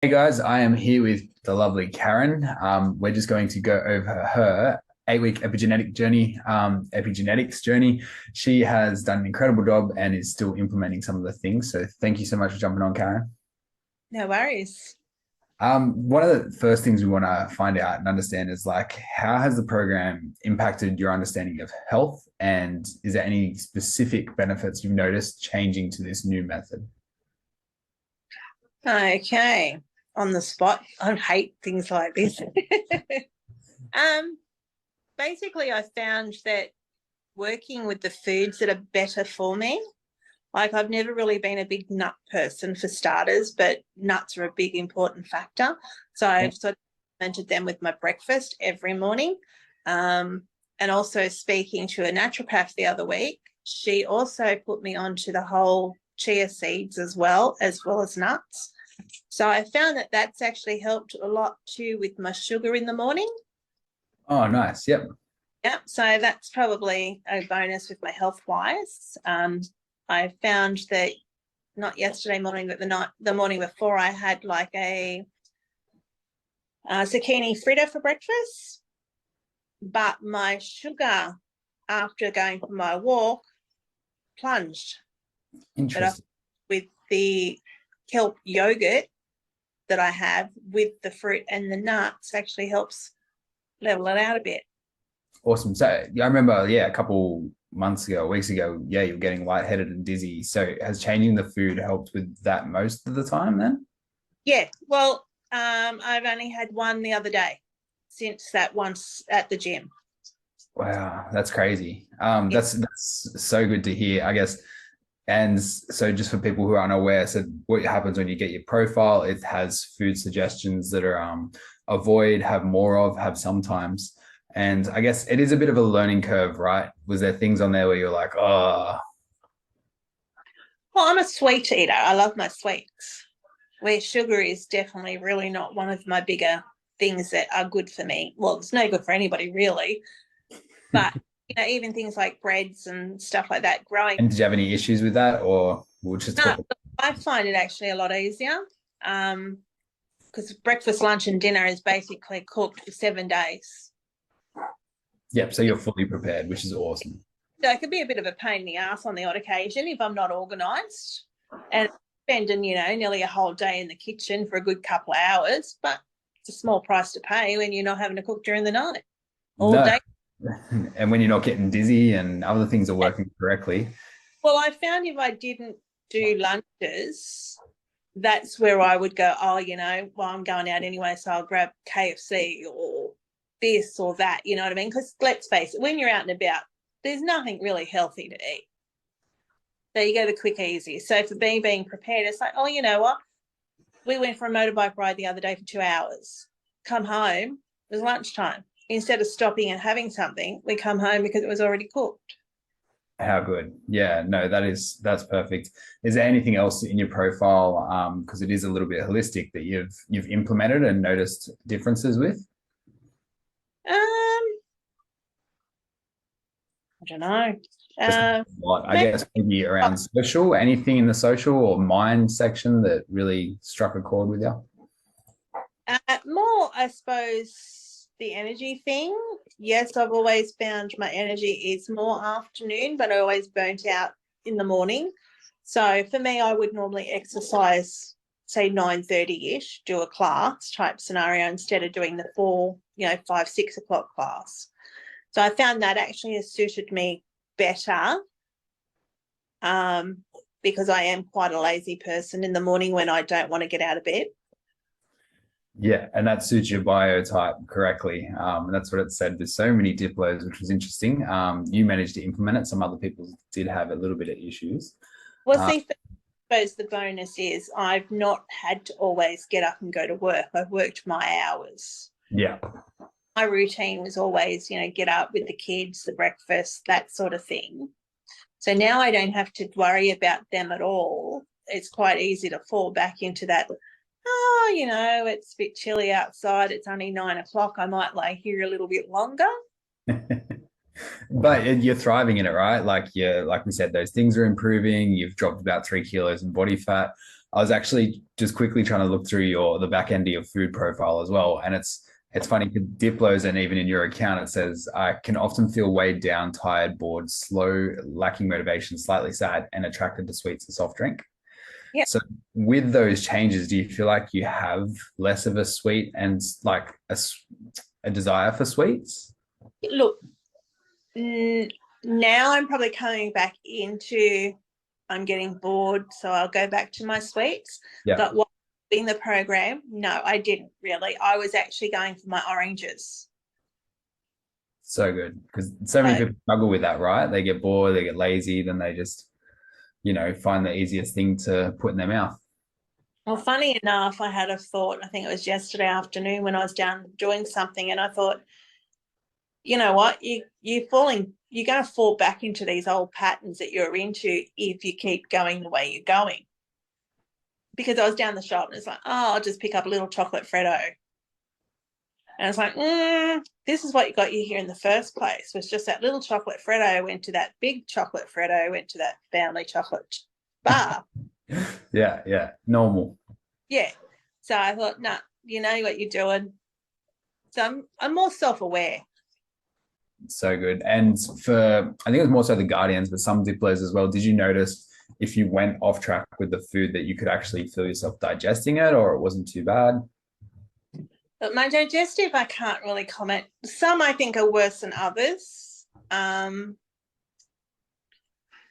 Hey guys, I am here with the lovely Karen. We're just going to go over her 8 week epigenetics journey. She has done an incredible job and is still implementing some of the things. So thank you so much for jumping on, Karen. No worries. One of the first things we want to find out and understand is like, how has the program impacted your understanding of health? And is there any specific benefits you've noticed changing to this new method? Okay. On the spot. I hate things like this. um, Basically, I found that working with the foods that are better for me, like I've never really been a big nut person for starters, but nuts are a big important factor. So I've sort of implemented them with my breakfast every morning. And also speaking to a naturopath the other week, she also put me onto the whole chia seeds as well as nuts. So I found that that's actually helped a lot too with my sugar in the morning. Oh, nice. Yep. Yeah, so that's probably a bonus with my health wise. I found that not yesterday morning, but the morning before, I had like a zucchini fritter for breakfast, but my sugar after going for my walk plunged. But Interesting. with the kelp yogurt that I have with the fruit and the nuts actually helps level it out a bit. Awesome. So yeah, I remember, yeah, a couple months ago, weeks ago, yeah, you're getting lightheaded and dizzy. So has changing the food helped with that most of the time then? Yeah, well, I've only had one the other day since that once at the gym. Wow, that's crazy. Yeah. That's so good to hear, I guess. And so just for people who aren't aware, so what happens when you get your profile, it has food suggestions that are avoid, have more of, have sometimes. And I guess it is a bit of a learning curve, right? Was there things on there where you're like, oh, Well, I'm a sweet eater. I love my sweets. Where sugar is definitely really not one of my bigger things that are good for me. Well, it's no good for anybody really, but even things like breads and stuff like that. Growing, and did you have any issues with that, or we'll just no, talk? I find it actually a lot easier. Because breakfast, lunch, and dinner is basically cooked for 7 days. Yep. So you're fully prepared, which is awesome. So it could be a bit of a pain in the ass on the odd occasion if I'm not organised and spending, nearly a whole day in the kitchen for a good couple of hours. But it's a small price to pay when you're not having to cook during the night all No. day. And when you're not getting dizzy and other things are working correctly. Well, I found if I didn't do lunches, that's where I would go, oh, well, I'm going out anyway, so I'll grab KFC or this or that, you know what I mean? Because let's face it, when you're out and about, there's nothing really healthy to eat. So you go the quick, easy. So for me being prepared, it's like, oh, you know what? We went for a motorbike ride the other day for 2 hours. Come home, it was lunchtime. Instead of stopping and having something, we come home because it was already cooked. How good. Yeah, no, that's perfect. Is there anything else in your profile? Because it is a little bit holistic that you've implemented and noticed differences with? Um, I don't know. Just a Uh, lot, I maybe, guess, maybe around social, anything in the social or mind section that really struck a chord with you? more, I suppose, the energy thing. Yes, I've always found my energy is more afternoon, but I always burnt out in the morning. So for me, I would normally exercise, say 9:30ish, do a class type scenario instead of doing the 5, 6 o'clock class. So I found that actually has suited me better, um, because I am quite a lazy person in the morning when I don't want to get out of bed. Yeah, and that suits your biotype correctly. And that's what it said. There's so many diplos, which was interesting. You managed to implement it. Some other people did have a little bit of issues. Well, Uh, see, I suppose the bonus is I've not had to always get up and go to work. I've worked my hours. yeah, My routine was always, get up with the kids, the breakfast, that sort of thing. So now I don't have to worry about them at all. It's quite easy to fall back into that. Oh, it's a bit chilly outside. It's only 9 o'clock. I might lay here a little bit longer. but you're thriving in it, right? Like we said, those things are improving. You've dropped about 3 kilos in body fat. I was actually just quickly trying to look through the back end of your food profile as well. And it's funny because Diplo's, and even in your account, it says, I can often feel weighed down, tired, bored, slow, lacking motivation, slightly sad, and attracted to sweets and soft drink. Yeah. So with those changes, do you feel like you have less of a sweet and like a desire for sweets? Look, now I'm probably coming back into, I'm getting bored, so I'll go back to my sweets. Yeah. But while in the program, no, I didn't really. I was actually going for my oranges. So good, because so many people struggle with that, right? They get bored, they get lazy, then they just, find the easiest thing to put in their mouth. Well, funny enough, I had a thought, I think it was yesterday afternoon when I was down doing something, and I thought, you know what, you're going to fall back into these old patterns that you're into if you keep going the way you're going. Because I was down the shop and it's like, oh, I'll just pick up a little chocolate Freddo. And it's like, this is what got you here in the first place, was just that little chocolate Freddo went to that big chocolate Freddo, went to that family chocolate bar. Yeah. Normal. Yeah. So I thought, no, you know what you're doing. So I'm more self-aware. So good. And for, I think it was more so the Guardians, but some Diplos as well. Did you notice if you went off track with the food that you could actually feel yourself digesting it, or it wasn't too bad? But my digestive, I can't really comment. Some I think are worse than others. I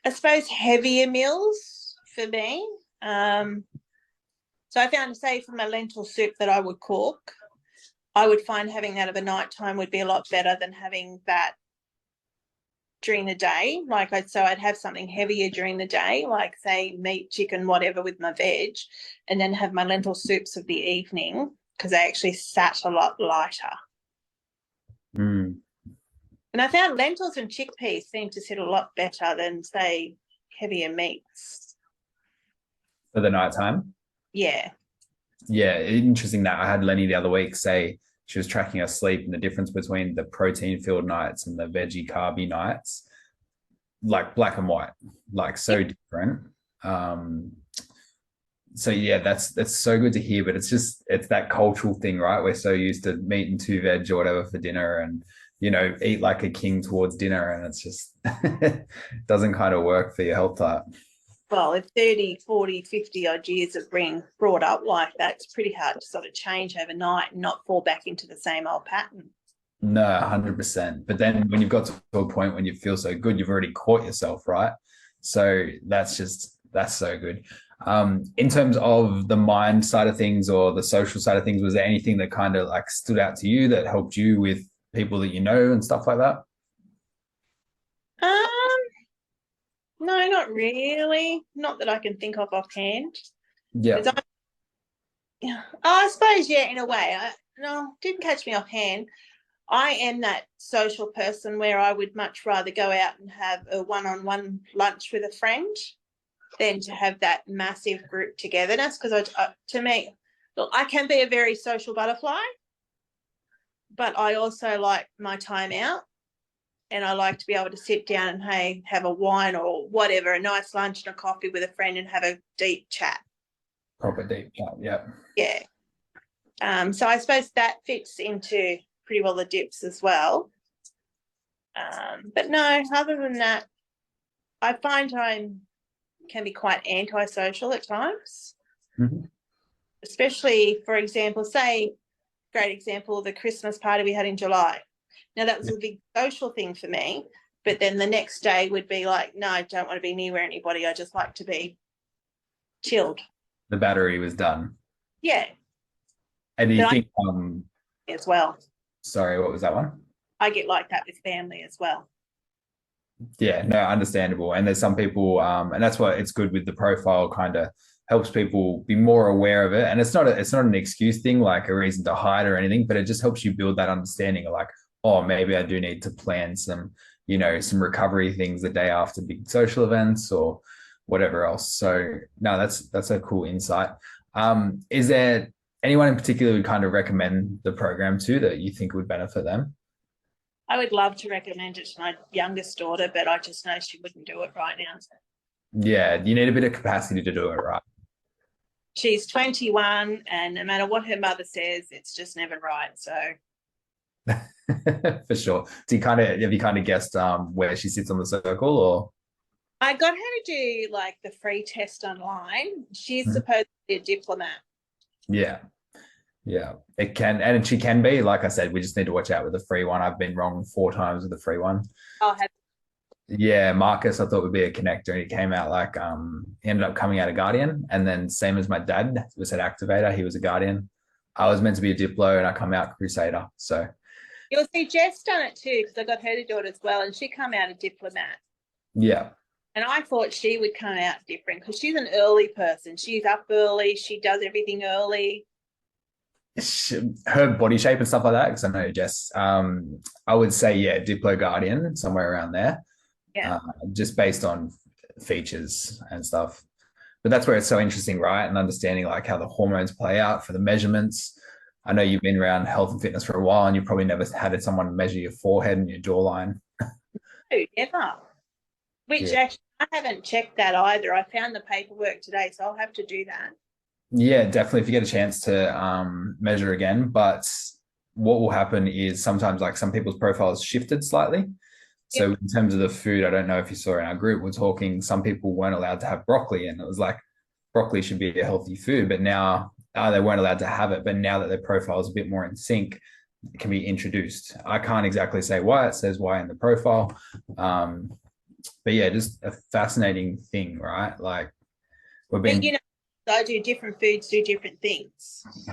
suppose heavier meals for me. So I found, say, for my lentil soup that I would cook, I would find having that at the night time would be a lot better than having that during the day. So I'd have something heavier during the day, like say meat, chicken, whatever with my veg, and then have my lentil soups of the evening because they actually sat a lot lighter. Mm. And I found lentils and chickpeas seem to sit a lot better than, say, heavier meats. For the nighttime? Yeah. Yeah, interesting that. I had Lenny the other week say she was tracking her sleep and the difference between the protein-filled nights and the veggie carby nights, like black and white, like so different. So yeah, that's so good to hear. But it's that cultural thing, right? We're so used to meat and two veg or whatever for dinner, and eat like a king towards dinner, and it's just doesn't kind of work for your health type. Well, if 30, 40, 50 odd years of being brought up like that, it's pretty hard to sort of change overnight and not fall back into the same old pattern. No, 100%. But then when you've got to a point when you feel so good, you've already caught yourself, right? So that's so good. In terms of the mind side of things or the social side of things, was there anything that kind of like stood out to you that helped you with people that you know and stuff like that? No, not really. Not that I can think of offhand. Yeah. I suppose, yeah, in a way. No, didn't catch me offhand. I am that social person where I would much rather go out and have a one-on-one lunch with a friend than to have that massive group togetherness. Because to me, look, I can be a very social butterfly, but I also like my time out. And I like to be able to sit down and, hey, have a wine or whatever, a nice lunch and a coffee with a friend and have a deep chat. Proper deep chat, yeah. Yeah. So I suppose that fits into pretty well the dips as well. But no, other than that, I find I can be quite antisocial at times. Mm-hmm. Especially, for example, great example, the Christmas party we had in July. Now, that was a big social thing for me, but then the next day would be like, no, I don't want to be near anybody. I just like to be chilled. The battery was done. Yeah. And do you think as well. Sorry, what was that one? I get like that with family as well. Yeah, no, understandable. And there's some people, and that's why it's good with the profile, kind of helps people be more aware of it. And it's not an excuse thing, like a reason to hide or anything, but it just helps you build that understanding of like, oh, maybe I do need to plan some recovery things the day after big social events or whatever else. So no, that's a cool insight. Is there anyone in particular who kind of recommend the program to that you think would benefit them? I would love to recommend it to my youngest daughter, but I just know she wouldn't do it right now. Yeah, you need a bit of capacity to do it, right? She's 21, and no matter what her mother says, it's just never right. So For sure. Do you have you kind of guessed where she sits on the circle, or? I got her to do like the free test online. She's Mhm. supposed to be a diplomat. Yeah. Yeah. It can, and she can be, like I said, we just need to watch out with the free one. I've been wrong 4 times with the free one. I'll have Yeah, Marcus, I thought would be a connector, and he came out like he ended up coming out a guardian, and then same as my dad was an activator, he was a guardian. I was meant to be a diplo, and I come out crusader. So You'll see Jess done it too, because I got her to do it as well, and she come out a diplomat. yeah, And I thought she would come out different because she's an early person. She's up early. She does everything early. her body shape and stuff like that. Because I know Jess, I would say yeah, diplo guardian somewhere around there, Yeah. just based on features and stuff. But that's where it's so interesting, right? And understanding like how the hormones play out for the measurements. I know you've been around health and fitness for a while, and you probably never had someone measure your forehead and your jawline. No, never. Which Yeah. actually, I haven't checked that either. I found the paperwork today, so I'll have to do that. Yeah, definitely. If you get a chance to measure again, but what will happen is sometimes like some people's profiles shifted slightly. Yep. So in terms of the food, I don't know if you saw in our group, we're talking some people weren't allowed to have broccoli, and it was like broccoli should be a healthy food, but now they weren't allowed to have it. But now that their profile is a bit more in sync, it can be introduced. I can't exactly say why. It says why in the profile. But yeah, just a fascinating thing, right? Like we've But been, I do different foods, do different things. So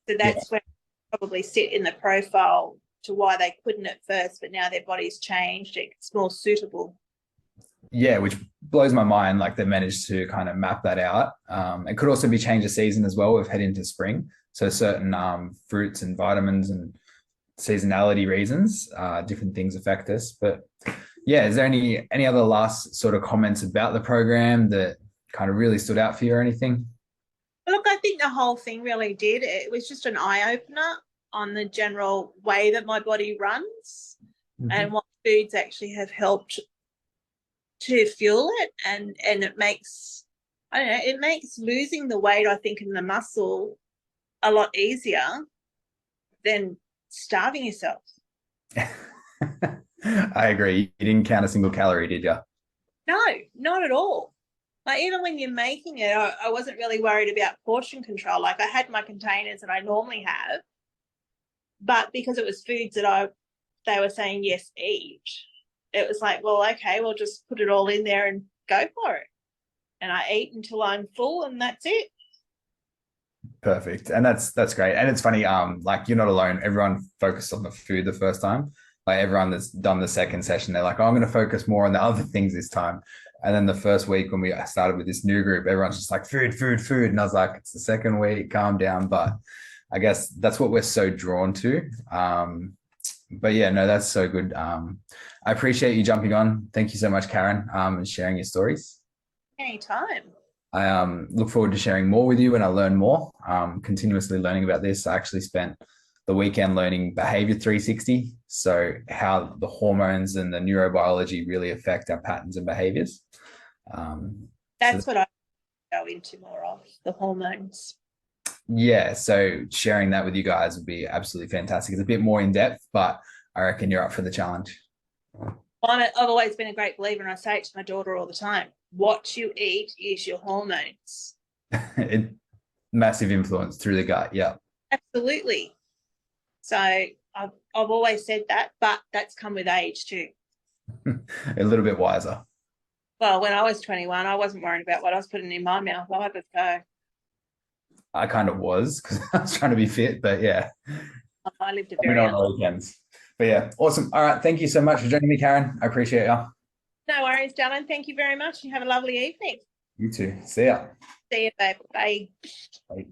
yeah, that's where I probably sit in the profile to why they couldn't at first, but now their body's changed. It's more suitable. yeah, which blows my mind. Like they managed to kind of map that out. It could also be change of season as well. We've head into spring, so certain fruits and vitamins and seasonality reasons, different things affect us. But yeah, is there any other last sort of comments about the program that kind of really stood out for you or anything? Look, I think the whole thing really did. It was just an eye opener on the general way that my body runs and Mm-hmm. what foods actually have helped to fuel it. And it makes, I don't know, it makes losing the weight, I think, in the muscle a lot easier than starving yourself. I agree. You didn't count a single calorie, did you? No, not at all. Like even when you're making it, I wasn't really worried about portion control. Like I had my containers that I normally have, but because it was foods that they were saying yes, eat. It was like, well, okay, we'll just put it all in there and go for it. And I eat until I'm full, and that's it. Perfect. And that's great. And it's funny, like you're not alone. Everyone focused on the food the first time. Like everyone that's done the second session, they're like, oh, I'm going to focus more on the other things this time. And then the first week when we started with this new group, everyone's just like food, food, food. And I was like, it's the second week, calm down. But I guess that's what we're so drawn to. But yeah, no, that's so good. I appreciate you jumping on. Thank you so much, Karen, and sharing your stories. Anytime. I look forward to sharing more with you when I learn more. Continuously learning about this. I actually spent the weekend learning behavior 360. So, how the hormones and the neurobiology really affect our patterns and behaviors. That's what I go into more of, the hormones. Yeah. So, sharing that with you guys would be absolutely fantastic. It's a bit more in depth, but I reckon you're up for the challenge. I've always been a great believer, and I say it to my daughter all the time. What you eat is your hormones. It, massive influence through the gut. Yeah. Absolutely. So I've always said that, but that's come with age too. A little bit wiser. Well, when I was 21, I wasn't worried about what I was putting in my mouth. I had to go. I kind of was because I was trying to be fit, but yeah. I lived a Let me very know on the weekends. But yeah, awesome. All right. Thank you so much for joining me, Karen. I appreciate you. No worries, darling. Thank you very much. You have a lovely evening. You too. See ya. See you, babe. Bye. Bye.